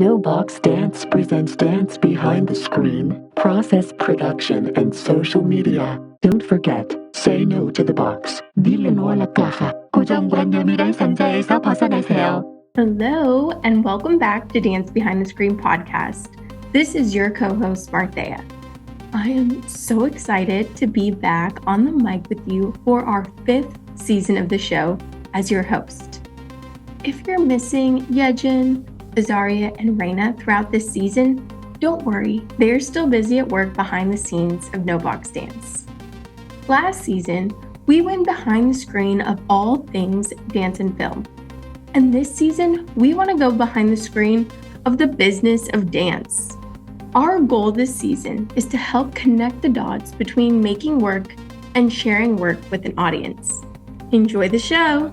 No Box Dance presents Dance Behind the Screen, process production, and social media. Don't forget, say no to the box. Dile no a la caja. 고정관념 일의 상자에서 벗어나세요. Hello, and welcome back to Dance Behind the Screen podcast. This is your co-host, Marthea. I am so excited to be back on the mic with you for our 5th season of the show as your host. If you're missing Yejin, Azaria, and Reina throughout this season, don't worry, they're still busy at work behind the scenes of No Box Dance. Last season, we went behind the screen of all things dance and film. And this season, we want to go behind the screen of the business of dance. Our goal this season is to help connect the dots between making work and sharing work with an audience. Enjoy the show!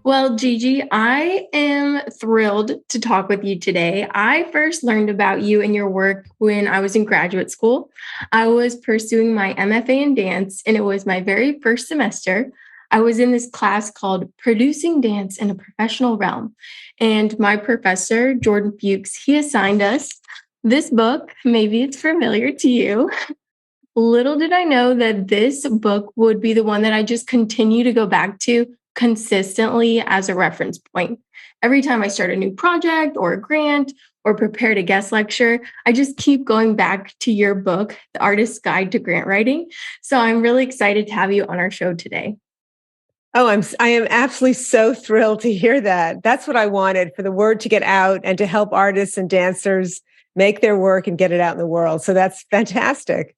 Well, Gigi, I am thrilled to talk with you today. I first learned about you and your work when I was in graduate school. I was pursuing my MFA in dance, and it was my very first semester. I was in this class called Producing Dance in a Professional Realm. And my professor, Jordan Fuchs, he assigned us this book. Maybe it's familiar to you. Little did I know that this book would be the one that I just continue to go back to consistently as a reference point. Every time I start a new project or a grant or prepared a guest lecture, I just keep going back to your book, The Artist's Guide to Grant Writing. So I'm really excited to have you on our show today. Oh, I am absolutely so thrilled to hear that. That's what I wanted, for the word to get out and to help artists and dancers make their work and get it out in the world. So that's fantastic.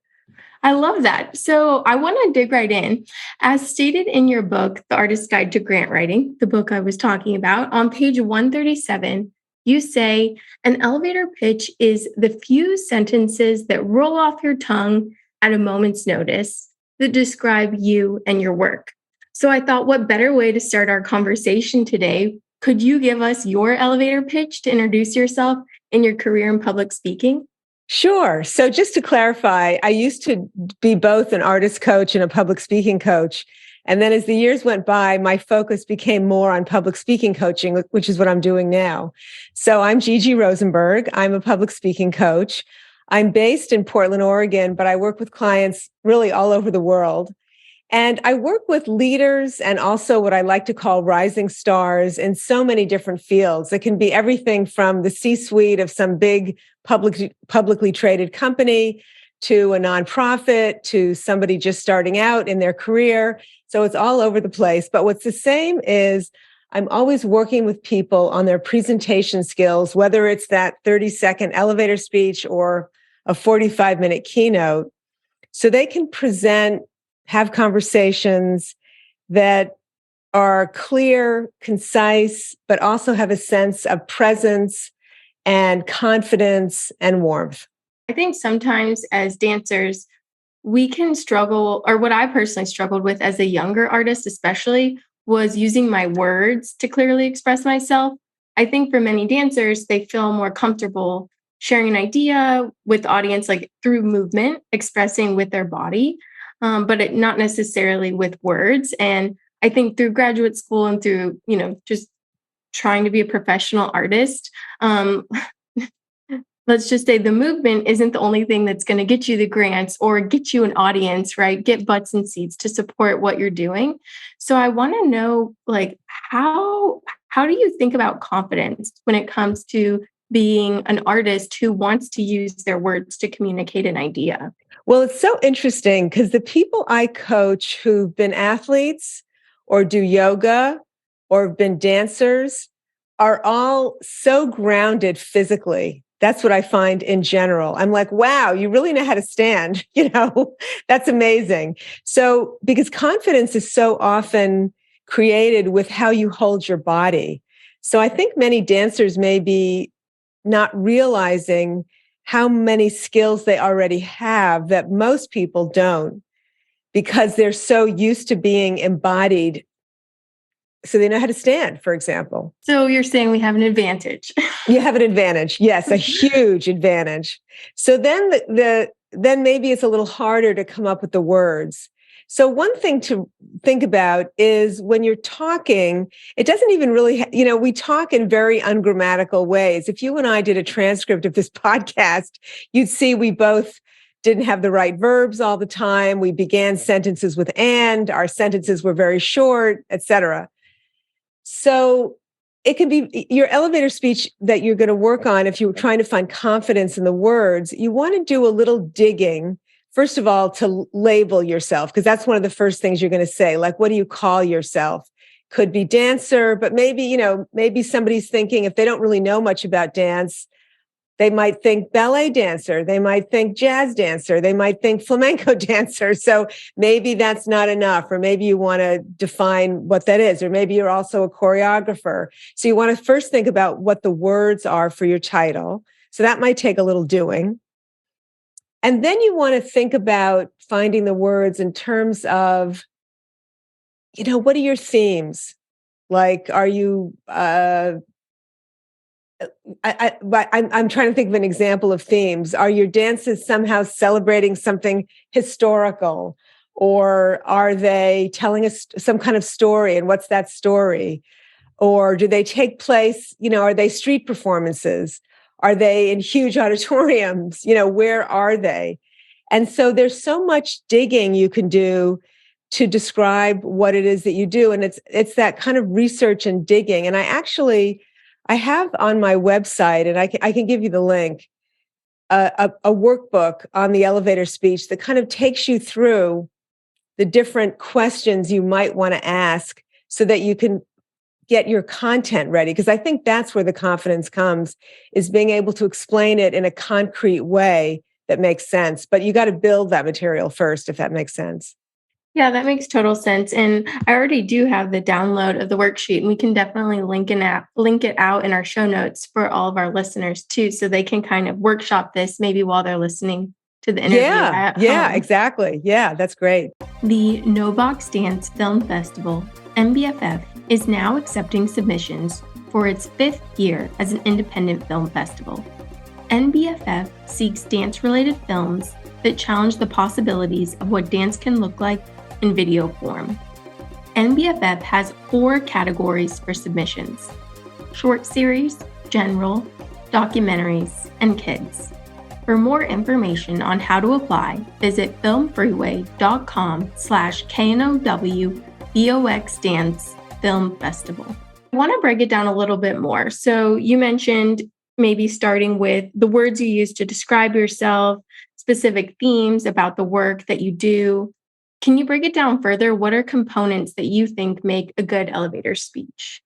I love that. So I want to dig right in. As stated in your book, The Artist's Guide to Grant Writing, the book I was talking about, on page 137, you say, an elevator pitch is the few sentences that roll off your tongue at a moment's notice that describe you and your work. So I thought, what better way to start our conversation today? Could you give us your elevator pitch to introduce yourself and your career in public speaking? Sure. So just to clarify, I used to be both an artist coach and a public speaking coach. And then as the years went by, my focus became more on public speaking coaching, which is what I'm doing now. So I'm Gigi Rosenberg. I'm a public speaking coach. I'm based in Portland, Oregon, but I work with clients really all over the world. And I work with leaders and also what I like to call rising stars in so many different fields. It can be everything from the C-suite of some big publicly traded company to a nonprofit to somebody just starting out in their career. So it's all over the place. But what's the same is I'm always working with people on their presentation skills, whether it's that 30-second elevator speech or a 45-minute keynote, so they can present, have conversations that are clear, concise, but also have a sense of presence and confidence and warmth. I think sometimes as dancers, we can struggle, or what I personally struggled with as a younger artist, especially, was using my words to clearly express myself. I think for many dancers, they feel more comfortable sharing an idea with the audience, like through movement, expressing with their body. But not necessarily with words. And I think through graduate school and through, just trying to be a professional artist, let's just say the movement isn't the only thing that's going to get you the grants or get you an audience, right? Get butts and seats to support what you're doing. So I want to know, how do you think about confidence when it comes to being an artist who wants to use their words to communicate an idea? Well, it's so interesting because the people I coach who've been athletes or do yoga or have been dancers are all so grounded physically. That's what I find in general. I'm like, wow, you really know how to stand. That's amazing. So because confidence is so often created with how you hold your body. So I think many dancers may be not realizing how many skills they already have that most people don't, because they're so used to being embodied. So they know how to stand, for example. So you're saying we have an advantage. You have an advantage. Yes, a huge advantage. So then then maybe it's a little harder to come up with the words. So one thing to think about is when you're talking, it doesn't even really, we talk in very ungrammatical ways. If you and I did a transcript of this podcast, you'd see we both didn't have the right verbs all the time. We began sentences with and, our sentences were very short, etc. So it can be your elevator speech that you're going to work on. If you're trying to find confidence in the words, you want to do a little digging. First of all, to label yourself, because that's one of the first things you're going to say. Like, what do you call yourself? Could be dancer, but maybe somebody's thinking, if they don't really know much about dance, they might think ballet dancer, they might think jazz dancer, they might think flamenco dancer. So maybe that's not enough, or maybe you want to define what that is, or maybe you're also a choreographer. So you want to first think about what the words are for your title. So that might take a little doing. And then you want to think about finding the words in terms of, what are your themes? Like, are you, I'm trying to think of an example of themes. Are your dances somehow celebrating something historical? Or are they telling us some kind of story? And what's that story? Or do they take place, are they street performances? Are they in huge auditoriums? Where are they? And so there's so much digging you can do to describe what it is that you do. And it's that kind of research and digging. And I have on my website, and I can give you the link, a workbook on the elevator speech that kind of takes you through the different questions you might want to ask so that you can get your content ready. Because I think that's where the confidence comes, is being able to explain it in a concrete way that makes sense. But you got to build that material first, if that makes sense. Yeah, that makes total sense. And I already do have the download of the worksheet, and we can definitely link it out in our show notes for all of our listeners too, so they can kind of workshop this maybe while they're listening to the interview at home. Exactly. Yeah, that's great. The No Box Dance Film Festival, NBFF, is now accepting submissions for its 5th year as an independent film festival. NBFF seeks dance-related films that challenge the possibilities of what dance can look like in video form. NBFF has 4 categories for submissions: short series, general, documentaries, and kids. For more information on how to apply, visit filmfreeway.com/KNOW BOX Dance Film Festival. I want to break it down a little bit more. So you mentioned maybe starting with the words you use to describe yourself, specific themes about the work that you do. Can you break it down further? What are components that you think make a good elevator speech?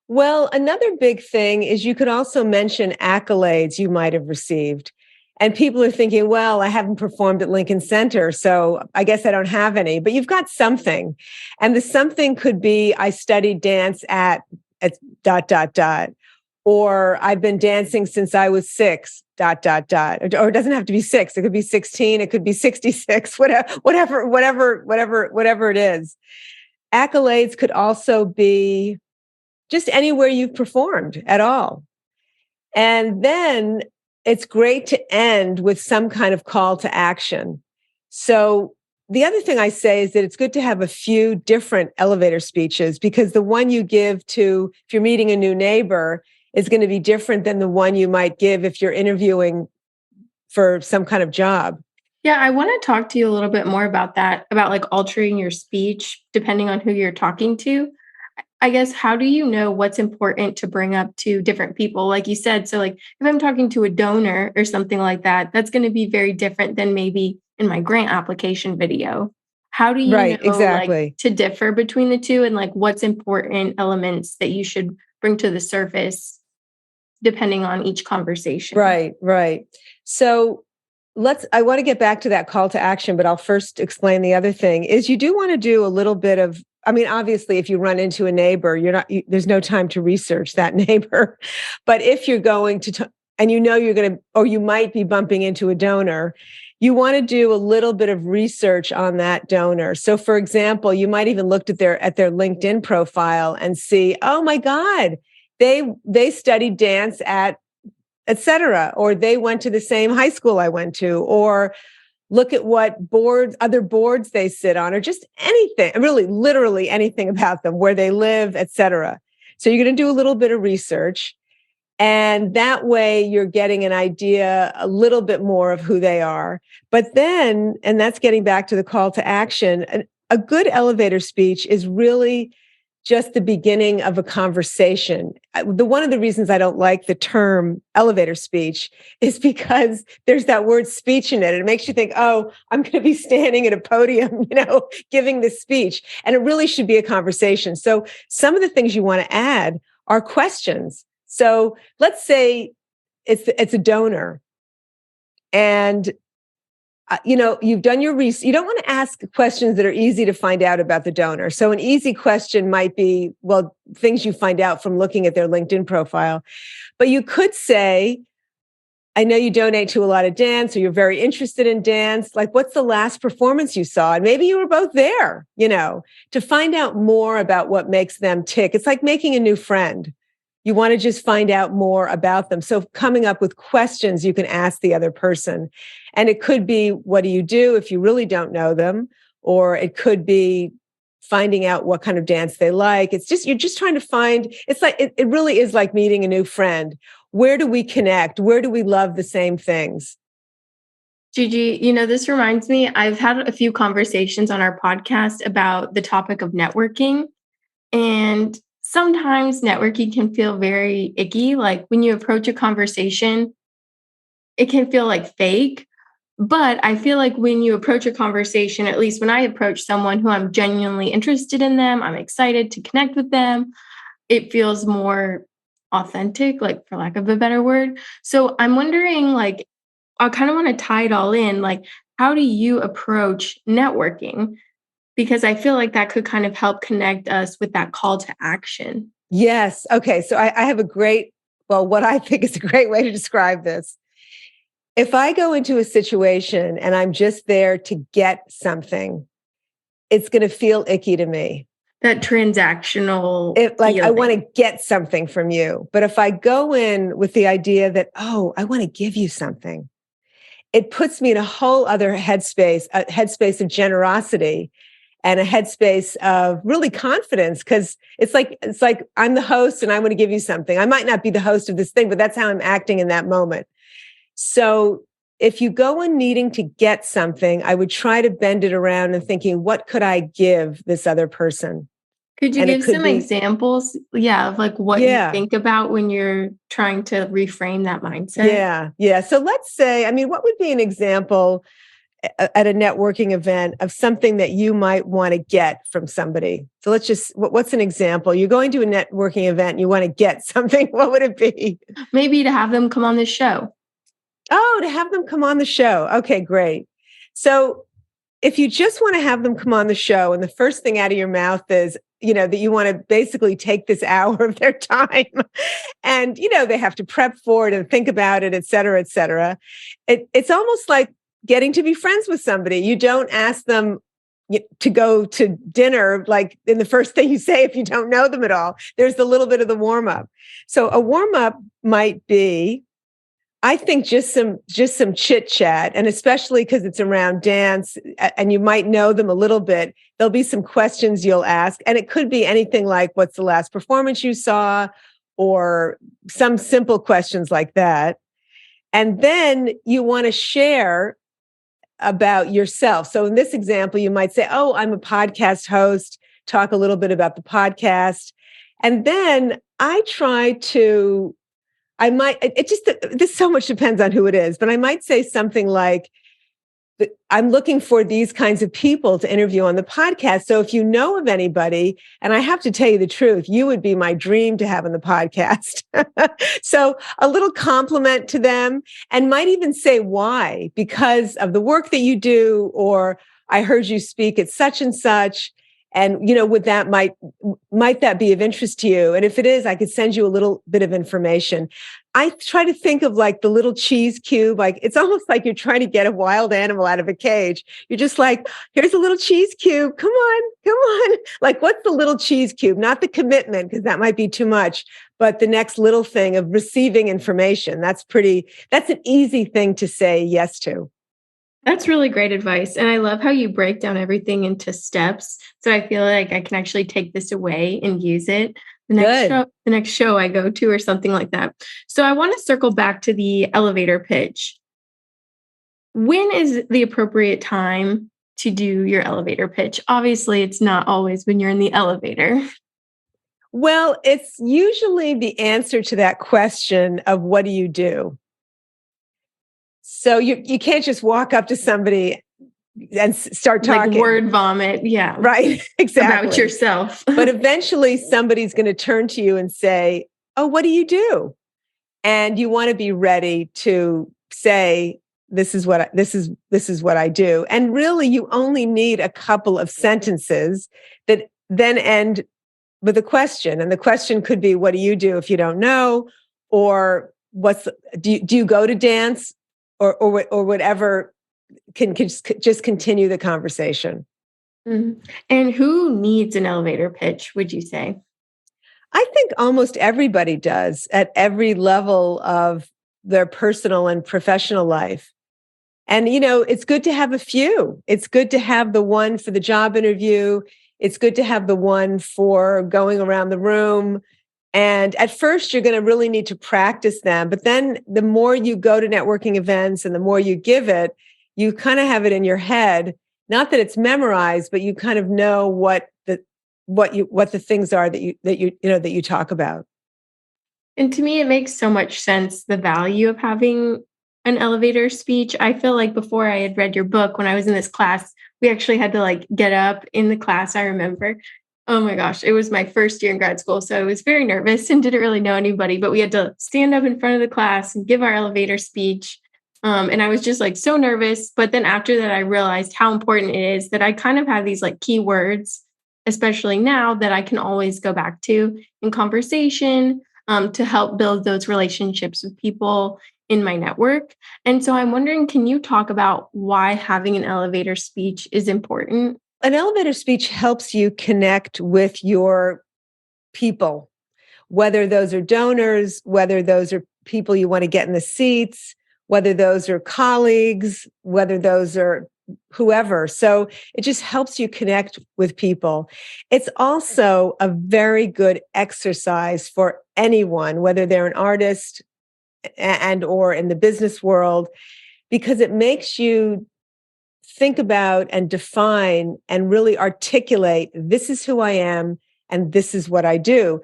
Well, another big thing is you could also mention accolades you might have received. And people are thinking, well, I haven't performed at Lincoln Center, so I guess I don't have any. But you've got something. And the something could be, I studied dance at ... Or I've been dancing since I was 6, ... Or it doesn't have to be 6. It could be 16. It could be 66, whatever it is. Accolades could also be just anywhere you've performed at all. And then it's great to end with some kind of call to action. So the other thing I say is that it's good to have a few different elevator speeches, because the one you give to, if you're meeting a new neighbor, is going to be different than the one you might give if you're interviewing for some kind of job. Yeah, I want to talk to you a little bit more about that, about like altering your speech depending on who you're talking to. I guess, how do you know what's important to bring up to different people? Like you said, so like if I'm talking to a donor or something like that, that's going to be very different than maybe in my grant application video. How do you know exactly. like to differ between the two, and like what's important elements that you should bring to the surface depending on each conversation? Right. So I want to get back to that call to action, but I'll first explain the other thing is you do want to do a little bit of, obviously, if you run into a neighbor, there's no time to research that neighbor. But if you're going to, and you're going to, or you might be bumping into a donor, you want to do a little bit of research on that donor. So for example, you might even look at their LinkedIn profile and see, oh my God, they studied dance at, etc., or they went to the same high school I went to, or look at what other boards they sit on, or just anything, really, literally anything about them, where they live, etc. So you're going to do a little bit of research. And that way you're getting an idea a little bit more of who they are. But then, and that's getting back to the call to action, a good elevator speech is really just the beginning of a conversation. One of the reasons I don't like the term elevator speech is because there's that word speech in it. It makes you think, oh, I'm going to be standing at a podium, giving this speech. And it really should be a conversation. So some of the things you want to add are questions. So let's say it's a donor, and you've done your research. You don't want to ask questions that are easy to find out about the donor. So an easy question might be, well, things you find out from looking at their LinkedIn profile. But you could say, I know you donate to a lot of dance, or you're very interested in dance. Like, what's the last performance you saw? And maybe you were both there, to find out more about what makes them tick. It's like making a new friend. You want to just find out more about them. So coming up with questions you can ask the other person. And it could be, what do you do if you really don't know them? Or it could be finding out what kind of dance they like. You're just trying to find, it's like, it really is like meeting a new friend. Where do we connect? Where do we love the same things? Gigi, this reminds me, I've had a few conversations on our podcast about the topic of networking. And sometimes networking can feel very icky. Like when you approach a conversation, it can feel like fake. But I feel like when you approach a conversation, at least when I approach someone who I'm genuinely interested in them, I'm excited to connect with them, it feels more authentic, like for lack of a better word. So I'm wondering, like, I kind of want to tie it all in. Like, how do you approach networking? Because I feel like that could kind of help connect us with that call to action. Yes. Okay. So I have what I think is a great way to describe this. If I go into a situation and I'm just there to get something, it's going to feel icky to me. That transactional. I want to get something from you. But if I go in with the idea that, oh, I want to give you something, it puts me in a whole other headspace, a headspace of generosity and a headspace of really confidence. Because it's like I'm the host and I want to give you something. I might not be the host of this thing, but that's how I'm acting in that moment. So if you go in needing to get something, I would try to bend it around and thinking, what could I give this other person? Could you give some examples? Yeah, of like what you think about when you're trying to reframe that mindset? Yeah. So let's say, what would be an example at a networking event of something that you might want to get from somebody? So what's an example? You're going to a networking event and you want to get something. What would it be? Maybe to have them come on the show. Oh, to have them come on the show. Okay, great. So if you just want to have them come on the show and the first thing out of your mouth is, that you want to basically take this hour of their time and, they have to prep for it and think about it, et cetera, et cetera. It's almost like getting to be friends with somebody. You don't ask them to go to dinner, like in the first thing you say, if you don't know them at all. There's a little bit of the warm up. So a warm up might be, I think, just some chit chat, and especially because it's around dance and you might know them a little bit, there'll be some questions you'll ask. And it could be anything like, what's the last performance you saw? Or some simple questions like that. And then you want to share about yourself. So in this example, you might say, oh, I'm a podcast host, talk a little bit about the podcast. And then this so much depends on who it is, but I might say something like, I'm looking for these kinds of people to interview on the podcast. So if you know of anybody, and I have to tell you the truth, you would be my dream to have on the podcast. So a little compliment to them, and might even say why, because of the work that you do, or I heard you speak at such and such. And, would that might that be of interest to you? And if it is, I could send you a little bit of information. I try to think of like the little cheese cube. Like, it's almost like you're trying to get a wild animal out of a cage. You're just like, here's a little cheese cube. Come on. Like, what's the little cheese cube? Not the commitment, because that might be too much, but the next little thing of receiving information. That's an easy thing to say yes to. That's really great advice. And I love how you break down everything into steps. So I feel like I can actually take this away and use it Good. the next show I go to or something like that. So I want to circle back to the elevator pitch. When is the appropriate time to do your elevator pitch? Obviously, it's not always when you're in the elevator. Well, it's usually the answer to that question of what do you do? So you can't just walk up to somebody and start Like talking. word vomit. Yeah. Right, exactly. About yourself. But eventually somebody's going to turn to you and say, "Oh, what do you do?" And you want to be ready to say, this is what I do. And really you only need a couple of sentences that then end with a question. And the question could be, what do you do if you don't know? Or do you go to dance or whatever can just continue the conversation. Mhm. And who needs an elevator pitch, would you say? I think almost everybody does at every level of their personal and professional life. And, it's good to have a few. It's good to have the one for the job interview. It's good to have the one for going around the room. And at first, you're going to really need to practice them. But then the more you go to networking events and the more you give it, you kind of have it in your head. Not that it's memorized, but you kind of know what the things are that you talk about. And to me, it makes so much sense the value of having an elevator speech. I feel like before I had read your book, when I was in this class, we actually had to like get up in the class. I remember, oh my gosh, it was my first year in grad school. So I was very nervous and didn't really know anybody, but we had to stand up in front of the class and give our elevator speech. And I was just like so nervous. But then after that, I realized how important it is that I kind of have these like key words, especially now that I can always go back to in conversation to help build those relationships with people in my network. And so I'm wondering, can you talk about why having an elevator speech is important? An elevator speech helps you connect with your people, whether those are donors, whether those are people you want to get in the seats, whether those are colleagues, whether those are whoever. So it just helps you connect with people. It's also a very good exercise for anyone, whether they're an artist and or in the business world, because it makes you think about and define and really articulate, this is who I am and this is what I do.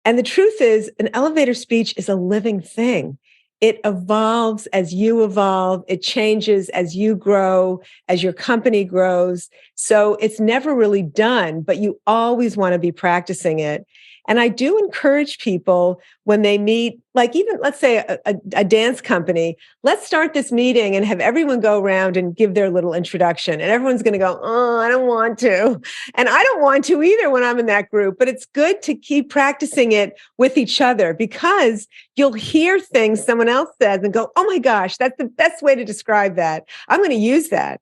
And the truth is, an elevator speech is a living thing. It evolves as you evolve. It changes as you grow, as your company grows. So it's never really done, but you always want to be practicing it. And I do encourage people when they meet, like even let's say a dance company, let's start this meeting and have everyone go around and give their little introduction. And everyone's going to go, oh, I don't want to. And I don't want to either when I'm in that group. But it's good to keep practicing it with each other because you'll hear things someone else says and go, oh my gosh, that's the best way to describe that. I'm going to use that.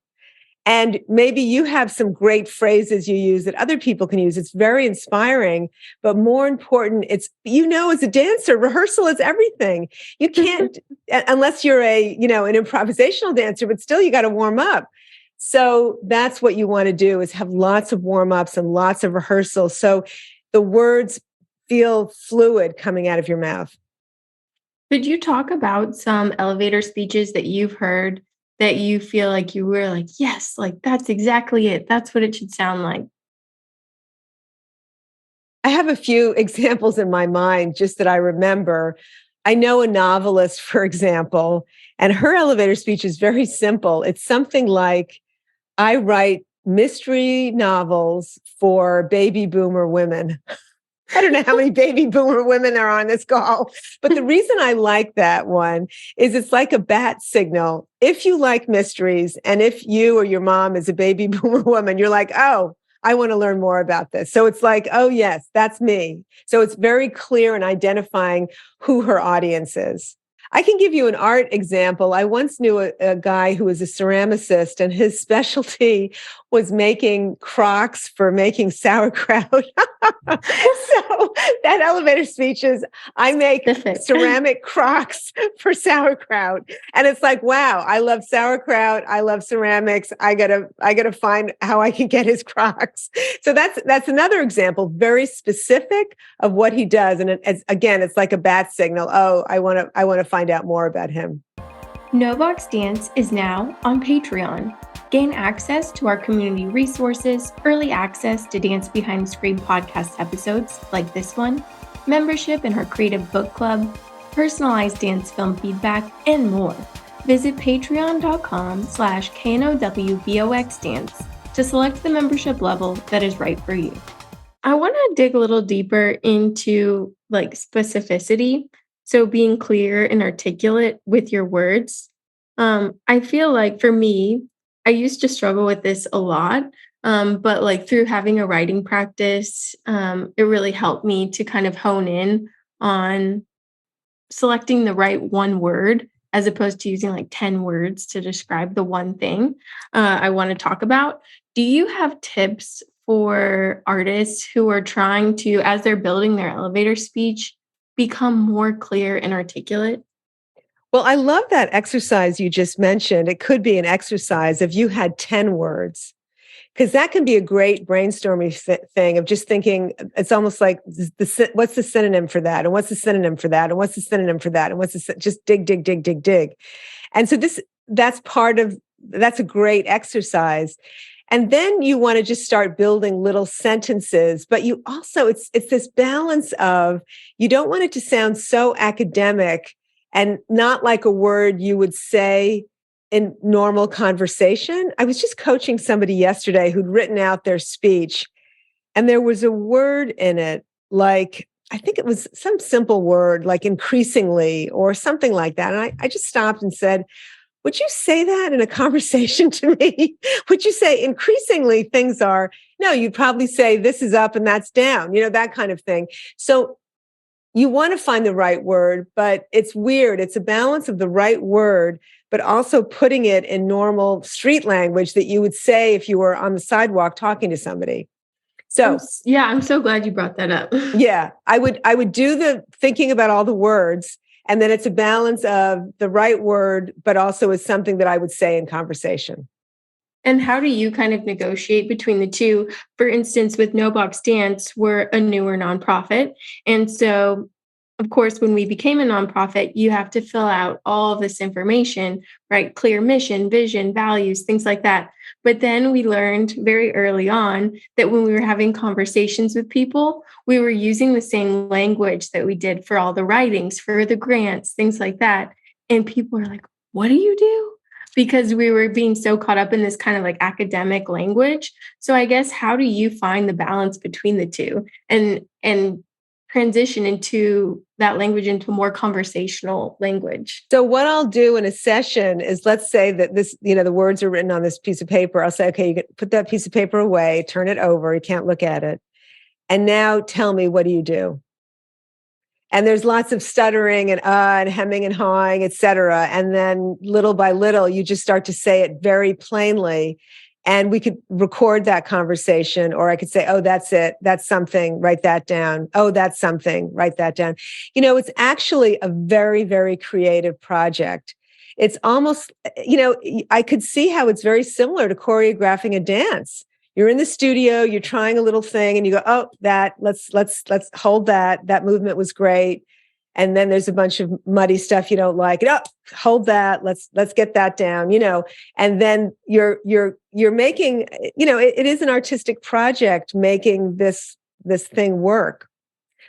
And maybe you have some great phrases you use that other people can use. It's very inspiring, but more important, as a dancer, rehearsal is everything. You can't, unless you're an improvisational dancer, but still you got to warm up. So that's what you want to do is have lots of warm-ups and lots of rehearsals. So the words feel fluid coming out of your mouth. Could you talk about some elevator speeches that you've heard that you feel like you were like, yes, like that's exactly it. That's what it should sound like. I have a few examples in my mind just that I remember. I know a novelist, for example, and her elevator speech is very simple. It's something like, I write mystery novels for baby boomer women. I don't know how many baby boomer women there are on this call, but the reason I like that one is it's like a bat signal. If you like mysteries and if you or your mom is a baby boomer woman, you're like, oh, I want to learn more about this. So it's like, oh, yes, that's me. So it's very clear in identifying who her audience is. I can give you an art example. I once knew a guy who was a ceramicist, and his specialty was making Crocs for making sauerkraut. So that elevator speech is, I make ceramic Crocs for sauerkraut. And it's like, wow, I love sauerkraut. I love ceramics. I gotta find how I can get his Crocs. So that's another example, very specific of what he does. And it's like a bat signal. Oh, I want to find out more about him. No Box Dance is now on Patreon. Gain access to our community resources, early access to Dance Behind the Screen podcast episodes like this one, membership in our creative book club, personalized dance film feedback, and more. Visit patreon.com/KNOWBOXDance to select the membership level that is right for you. I want to dig a little deeper into like specificity. So being clear and articulate with your words. I feel like for me, I used to struggle with this a lot. But like through having a writing practice, it really helped me to kind of hone in on selecting the right one word as opposed to using like 10 words to describe the one thing I want to talk about. Do you have tips for artists who are trying to, as they're building their elevator speech, become more clear and articulate? Well, I love that exercise you just mentioned. It could be an exercise if you had 10 words, because that can be a great brainstorming thing of just thinking. It's almost like what's the synonym for that? And what's the synonym for that? And what's the synonym for that? And just dig. And so that's a great exercise. And then you want to just start building little sentences, but you also, it's this balance of, you don't want it to sound so academic and not like a word you would say in normal conversation. I was just coaching somebody yesterday who'd written out their speech, and there was a word in it, like, I think it was some simple word like increasingly or something like that. And I just stopped and said, would you say that in a conversation to me? Would you say increasingly things are? No, you'd probably say this is up and that's down, that kind of thing. So you want to find the right word, but it's weird. It's a balance of the right word, but also putting it in normal street language that you would say if you were on the sidewalk talking to somebody. So I'm so glad you brought that up. Yeah, I would do the thinking about all the words. And then it's a balance of the right word, but also is something that I would say in conversation. And how do you kind of negotiate between the two? For instance, with No Box Dance, we're a newer nonprofit. And so, of course, when we became a nonprofit, you have to fill out all of this information, right? Clear mission, vision, values, things like that. But then we learned very early on that when we were having conversations with people, we were using the same language that we did for all the writings, for the grants, things like that. And people are like, what do you do? Because we were being so caught up in this kind of like academic language. So I guess, how do you find the balance between the two and transition into that language into more conversational language? So what I'll do in a session is, let's say that this, the words are written on this piece of paper. I'll say, okay, you can put that piece of paper away, turn it over. You can't look at it. And now tell me, what do you do? And there's lots of stuttering and hemming and hawing, et cetera. And then little by little, you just start to say it very plainly. And we could record that conversation, or I could say, oh, that's it. That's something. Write that down. Oh, that's something. Write that down. It's actually a very, very creative project. It's almost, I could see how it's very similar to choreographing a dance. You're in the studio, you're trying a little thing, and you go, oh, let's hold that. That movement was great. And then there's a bunch of muddy stuff you don't like. Oh, hold that. Let's get that down, And then you're making, it is an artistic project making this thing work.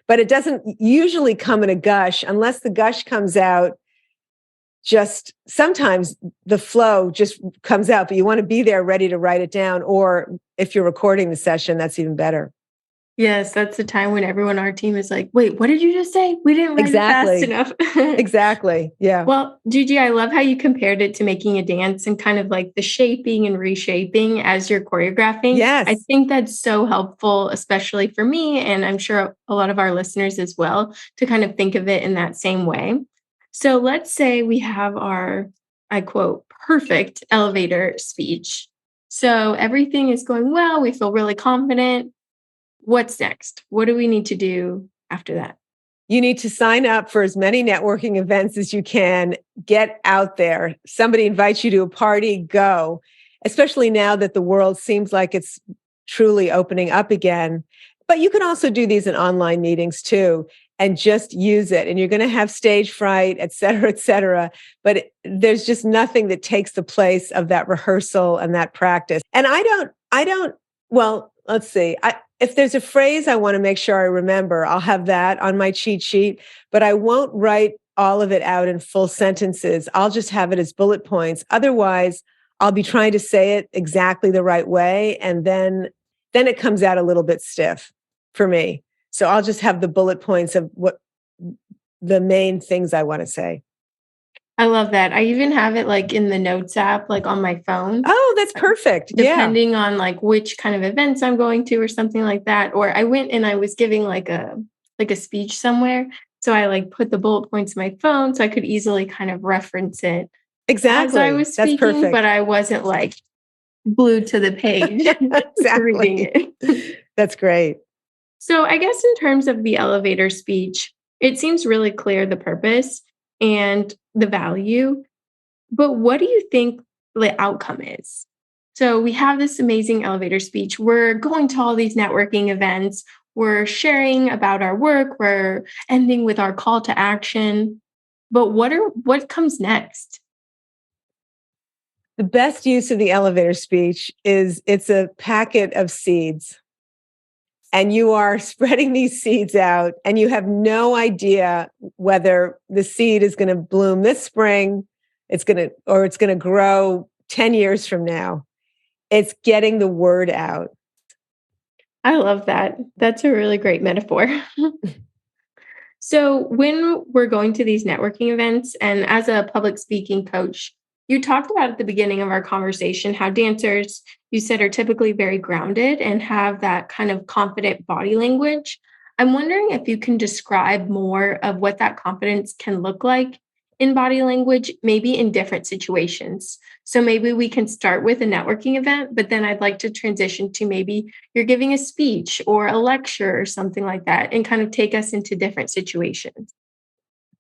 But it doesn't usually come in a gush, unless the gush comes out. Just sometimes the flow just comes out, but you want to be there ready to write it down. Or if you're recording the session, that's even better. Yes, that's the time when everyone on our team is like, wait, what did you just say? We didn't write it fast enough. Exactly. Yeah. Well, Gigi, I love how you compared it to making a dance and kind of like the shaping and reshaping as you're choreographing. Yes. I think that's so helpful, especially for me, and I'm sure a lot of our listeners as well, to kind of think of it in that same way. So let's say we have our, I quote, perfect elevator speech. So everything is going well. We feel really confident. What's next? What do we need to do after that? You need to sign up for as many networking events as you can. Get out there. Somebody invites you to a party, go. Especially now that the world seems like it's truly opening up again. But you can also do these in online meetings too, and just use it. And you're going to have stage fright, et cetera, et cetera. But there's just nothing that takes the place of that rehearsal and that practice. And well, let's see. If there's a phrase I want to make sure I remember, I'll have that on my cheat sheet, but I won't write all of it out in full sentences. I'll just have it as bullet points. Otherwise, I'll be trying to say it exactly the right way. And then it comes out a little bit stiff for me. So I'll just have the bullet points of what the main things I want to say. I love that. I even have it like in the notes app, like on my phone. Oh, that's perfect. Depending on like which kind of events I'm going to or something like that. Or I went and I was giving like a speech somewhere. So I like put the bullet points in my phone so I could easily kind of reference it exactly. as I was speaking, that's perfect. But I wasn't like glued to the page reading it. That's great. So I guess in terms of the elevator speech, it seems really clear the purpose and the value. But what do you think the outcome is? So we have this amazing elevator speech. We're going to all these networking events. We're sharing about our work. We're ending with our call to action. But what comes next? The best use of the elevator speech is it's a packet of seeds. And you are spreading these seeds out, and you have no idea whether the seed is going to bloom this spring, it's going to grow 10 years from now. It's getting the word out. I love that. That's a really great metaphor. So when we're going to these networking events, and as a public speaking coach, you talked about at the beginning of our conversation how dancers, you said, are typically very grounded and have that kind of confident body language. I'm wondering if you can describe more of what that confidence can look like in body language, maybe in different situations. So maybe we can start with a networking event, but then I'd like to transition to maybe you're giving a speech or a lecture or something like that and kind of take us into different situations.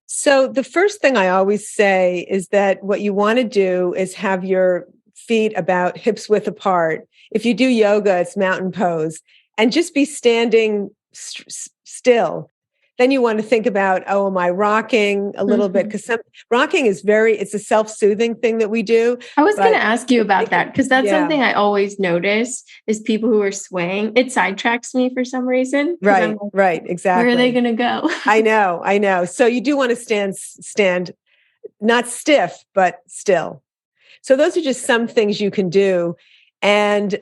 So the first thing I always say is that what you want to do is have your feet about hips width apart. If you do yoga, it's mountain pose, and just be standing still. Then you want to think about, oh, am I rocking a little bit? Because rocking is it's a self-soothing thing that we do. I was going to ask you about that because that's something I always notice is people who are swaying. It sidetracks me for some reason. Right, exactly. Where are they going to go? I know. So you do want to stand not stiff, but still. So those are just some things you can do. And,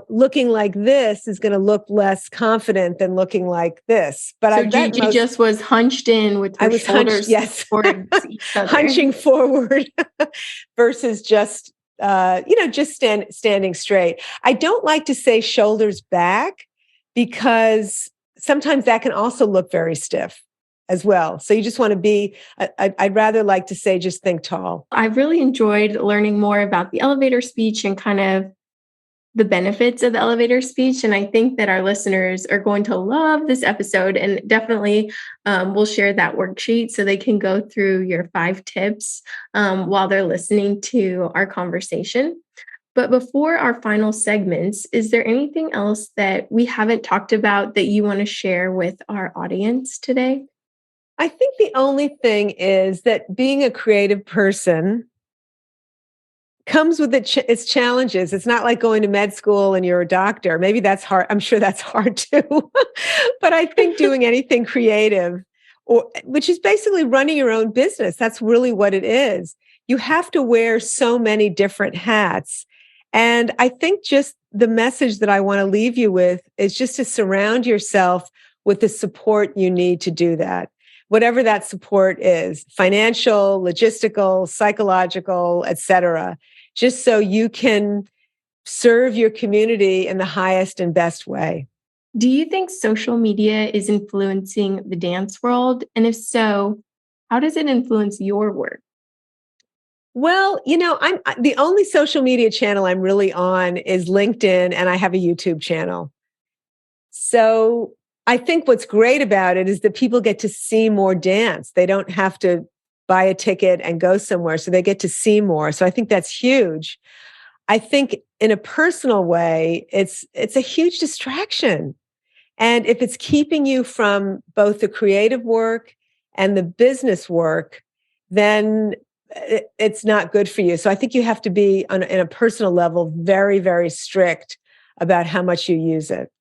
looking like this is going to look less confident than looking like this. But so Gigi just was hunched in with her shoulders towards each other. Hunching forward versus just, standing straight. I don't like to say shoulders back because sometimes that can also look very stiff as well. So you just want to be, I'd rather like to say, just think tall. I've really enjoyed learning more about the elevator speech and kind of the benefits of the elevator speech. And I think that our listeners are going to love this episode, and definitely we'll share that worksheet so they can go through your 5 tips while they're listening to our conversation. But before our final segments, is there anything else that we haven't talked about that you want to share with our audience today? I think the only thing is that being a creative person comes with its challenges. It's not like going to med school and you're a doctor. Maybe that's hard. I'm sure that's hard too. But I think doing anything creative, which is basically running your own business, that's really what it is. You have to wear so many different hats. And I think just the message that I want to leave you with is just to surround yourself with the support you need to do that. Whatever that support is, financial, logistical, psychological, et cetera, just so you can serve your community in the highest and best way. Do you think social media is influencing the dance world? And if so, how does it influence your work? Well, the only social media channel I'm really on is LinkedIn, and I have a YouTube channel. So I think what's great about it is that people get to see more dance. They don't have to buy a ticket and go somewhere, so they get to see more. So I think that's huge. I think in a personal way, it's a huge distraction. And if it's keeping you from both the creative work and the business work, then it's not good for you. So I think you have to be in a personal level very, very strict about how much you use it.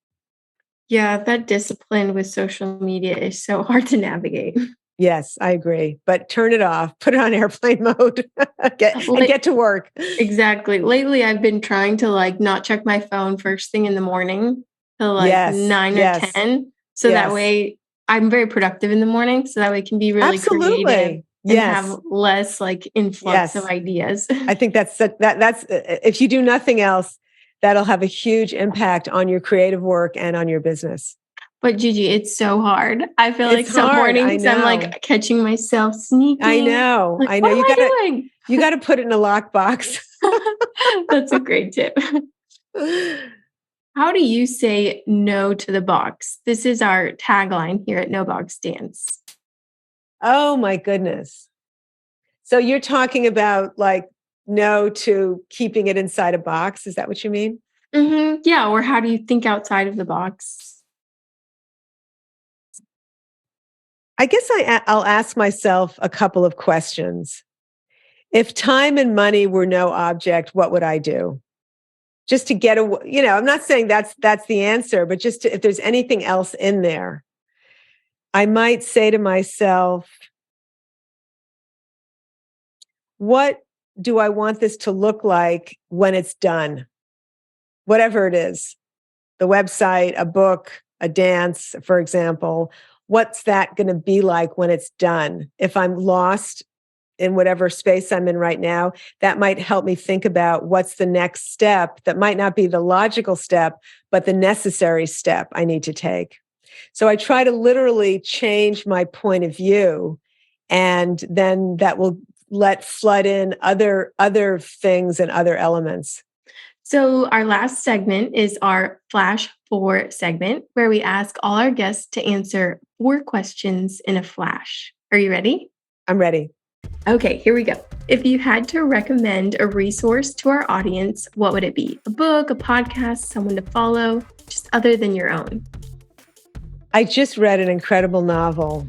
Yeah, that discipline with social media is so hard to navigate. Yes, I agree. But turn it off, put it on airplane mode, get to work. Exactly. Lately, I've been trying to not check my phone first thing in the morning till Yes, 9 or yes, 10. So that yes. way I'm very productive in the morning. So that way I can be really creative Absolutely. and Yes. have less influx of Yes. ideas. I think that's if you do nothing else, that'll have a huge impact on your creative work and on your business. But Gigi, it's so hard. I feel like It's some hard. I mornings I'm know. catching myself sneaking. I know. I know. What am I doing? You gotta put it in a lockbox. That's a great tip. How do you say no to the box? This is our tagline here at No Box Dance. Oh my goodness. So you're talking about no to keeping it inside a box. Is that what you mean? Mm-hmm. Yeah. Or how do you think outside of the box? I guess I'll ask myself a couple of questions. If time and money were no object, what would I do? Just to get away, I'm not saying that's the answer, but if there's anything else in there, I might say to myself, what do I want this to look like when it's done? Whatever it is, the website, a book, a dance, for example, what's that going to be like when it's done? If I'm lost in whatever space I'm in right now, that might help me think about what's the next step that might not be the logical step, but the necessary step I need to take. So I try to literally change my point of view, and then that will let flood in other things and other elements. So, our last segment is our Flash 4 segment, where we ask all our guests to answer 4 questions in a flash. Are you ready? I'm ready. Okay, here we go. If you had to recommend a resource to our audience, what would it be? A book, a podcast, someone to follow, just other than your own? I just read an incredible novel,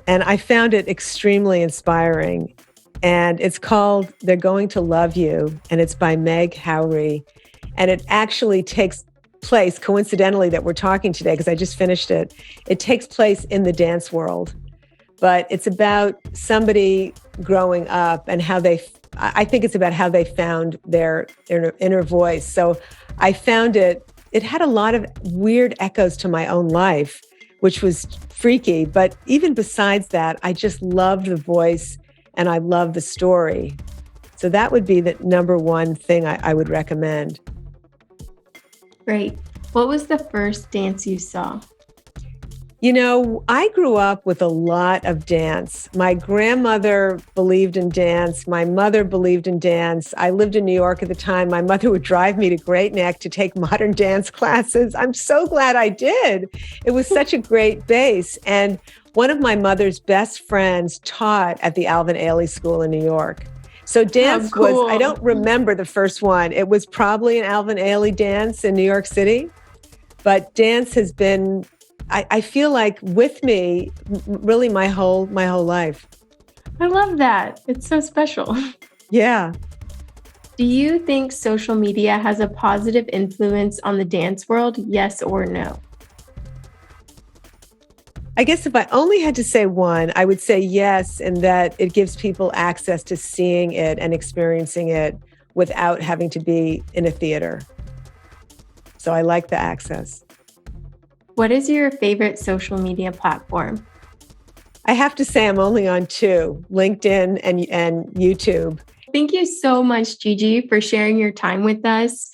and I found it extremely inspiring. And it's called They're Going to Love You, and it's by Meg Howry. And it actually takes place, coincidentally, that we're talking today, because I just finished it. It takes place in the dance world, but it's about somebody growing up and I think it's about how they found their inner voice. So I found it had a lot of weird echoes to my own life, which was freaky. But even besides that, I just loved the voice and I love the story. So that would be the number one thing I would recommend. Great. What was the first dance you saw? I grew up with a lot of dance. My grandmother believed in dance. My mother believed in dance. I lived in New York at the time. My mother would drive me to Great Neck to take modern dance classes. I'm so glad I did. It was such a great base. And one of my mother's best friends taught at the Alvin Ailey School in New York. So dance was, I don't remember the first one. It was probably an Alvin Ailey dance in New York City. But dance has been, I feel like, with me really my whole life. I love that. It's so special. Yeah. Do you think social media has a positive influence on the dance world? Yes or no? I guess if I only had to say one, I would say yes, in that it gives people access to seeing it and experiencing it without having to be in a theater. So I like the access. What is your favorite social media platform? I have to say I'm only on 2, LinkedIn and YouTube. Thank you so much, Gigi, for sharing your time with us.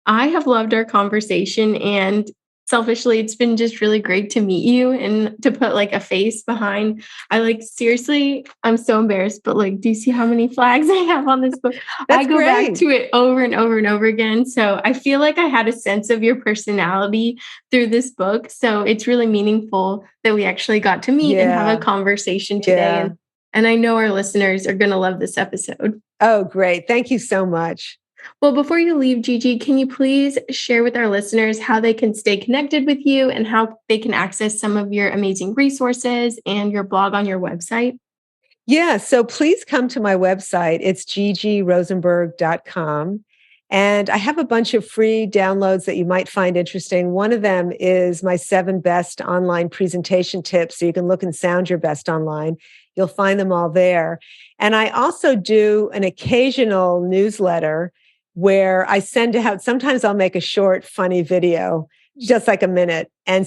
I have loved our conversation, and selfishly, it's been just really great to meet you and to put like a face behind. Seriously, I'm so embarrassed, but like, do you see how many flags I have on this book? That's I go back great. to it over and over and over again. So I feel like I had a sense of your personality through this book. So it's really meaningful that we actually got to meet and have a conversation today. Yeah. And I know our listeners are going to love this episode. Oh, great. Thank you so much. Well, before you leave, Gigi, can you please share with our listeners how they can stay connected with you and how they can access some of your amazing resources and your blog on your website? Yeah, so please come to my website. It's gigirosenberg.com. And I have a bunch of free downloads that you might find interesting. One of them is my 7 best online presentation tips, so you can look and sound your best online. You'll find them all there. And I also do an occasional newsletter where I send out, sometimes I'll make a short, funny video, just like a minute. And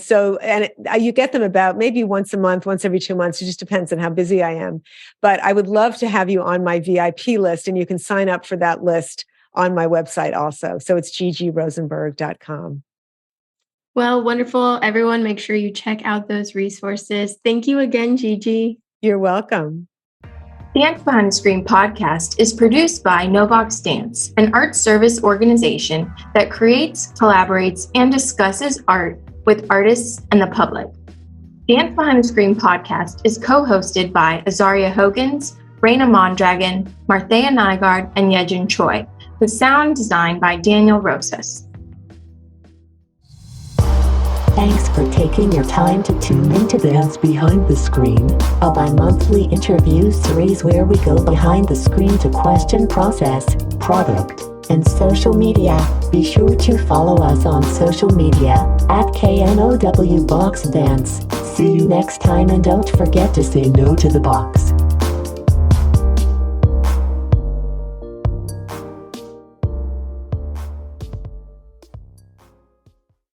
you get them about maybe once a month, once every 2 months. It just depends on how busy I am. But I would love to have you on my VIP list, and you can sign up for that list on my website also. So it's gigirosenberg.com. Well, wonderful. Everyone, make sure you check out those resources. Thank you again, Gigi. You're welcome. Dance Behind the Screen podcast is produced by Novox Dance, an art service organization that creates, collaborates, and discusses art with artists and the public. Dance Behind the Screen podcast is co-hosted by Azaria Hogans, Raina Mondragon, Marthea Nygaard, and Yejin Choi, with sound design by Daniel Rosas. Thanks for taking your time to tune into Dance Behind the Screen, a bi-monthly interview series where we go behind the screen to question process, product, and social media. Be sure to follow us on social media at KNOW Box Dance. See you next time, and don't forget to say no to the box.